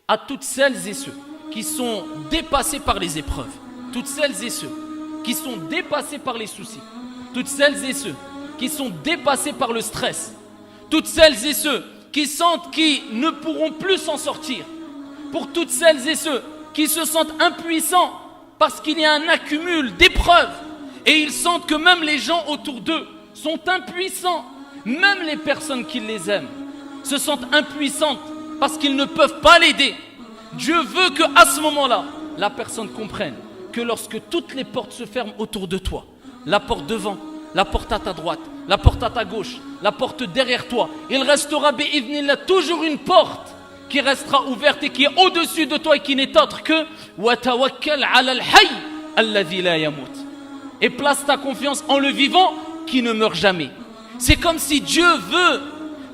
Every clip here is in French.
à toutes celles et ceux qui sont dépassés par les épreuves, toutes celles et ceux qui sont dépassés par les soucis, toutes celles et ceux qui sont dépassés par le stress, toutes celles et ceux qui sentent qu'ils ne pourront plus s'en sortir, pour toutes celles et ceux qui se sentent impuissants parce qu'il y a un accumul d'épreuves et ils sentent que même les gens autour d'eux sont impuissants, même les personnes qui les aiment se sentent impuissantes parce qu'ils ne peuvent pas l'aider. Dieu veut qu'à ce moment-là, la personne comprenne que lorsque toutes les portes se ferment autour de toi, la porte devant, la porte à ta droite, la porte à ta gauche, la porte derrière toi, il restera bi'idhnillah toujours une porte qui restera ouverte et qui est au-dessus de toi et qui n'est autre que wa tawakkal 'ala al-hayy alladhi la yamut. Et place ta confiance en le vivant qui ne meurt jamais. C'est comme si Dieu veut,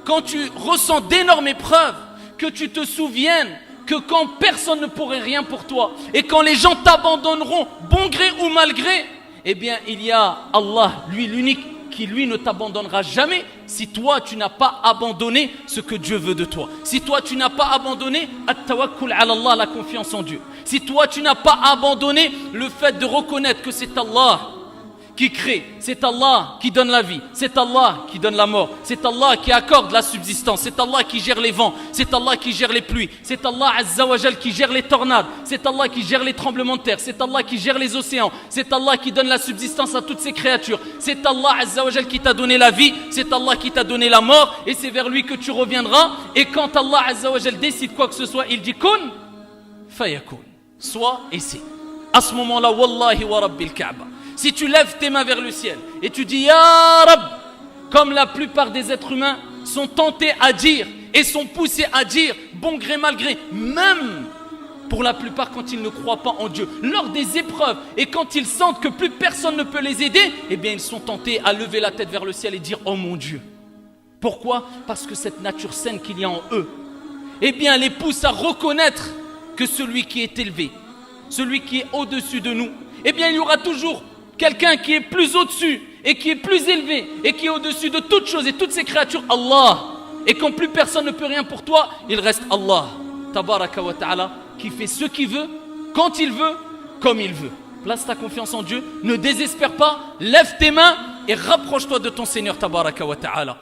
quand tu ressens d'énormes épreuves, que tu te souviennes que quand personne ne pourrait rien pour toi et quand les gens t'abandonneront, bon gré ou mal gré, eh bien il y a Allah, lui l'unique, qui lui ne t'abandonnera jamais si toi tu n'as pas abandonné ce que Dieu veut de toi. Si toi tu n'as pas abandonné at-tawakkul 'ala Allah, la confiance en Dieu. Si toi tu n'as pas abandonné le fait de reconnaître que c'est Allah qui crée, c'est Allah qui donne la vie, c'est Allah qui donne la mort, c'est Allah qui accorde la subsistance, c'est Allah qui gère les vents, c'est Allah qui gère les pluies, c'est Allah Azza wa Jal qui gère les tornades, c'est Allah qui gère les tremblements de terre, c'est Allah qui gère les océans, c'est Allah qui donne la subsistance à toutes ces créatures, c'est Allah Azza wa Jal qui t'a donné la vie, c'est Allah qui t'a donné la mort et c'est vers lui que tu reviendras. Et quand Allah Azza wa Jal décide quoi que ce soit, il dit kun fayakun, soit et c'est. À ce moment-là, wallahi wa rabbil Kaaba, si tu lèves tes mains vers le ciel et tu dis Ya Rab, comme la plupart des êtres humains sont tentés à dire et sont poussés à dire, bon gré mal gré, même pour la plupart quand ils ne croient pas en Dieu, lors des épreuves et quand ils sentent que plus personne ne peut les aider, eh bien ils sont tentés à lever la tête vers le ciel et dire oh mon Dieu. Pourquoi? Parce que cette nature saine qu'il y a en eux, eh bien les pousse à reconnaître que celui qui est élevé, celui qui est au-dessus de nous, eh bien il y aura toujours quelqu'un qui est plus au-dessus et qui est plus élevé et qui est au-dessus de toutes choses et toutes ces créatures, Allah. Et quand plus personne ne peut rien pour toi, il reste Allah, tabaraka wa ta'ala, qui fait ce qu'il veut, quand il veut, comme il veut. Place ta confiance en Dieu, ne désespère pas, lève tes mains et rapproche-toi de ton Seigneur, tabaraka wa ta'ala.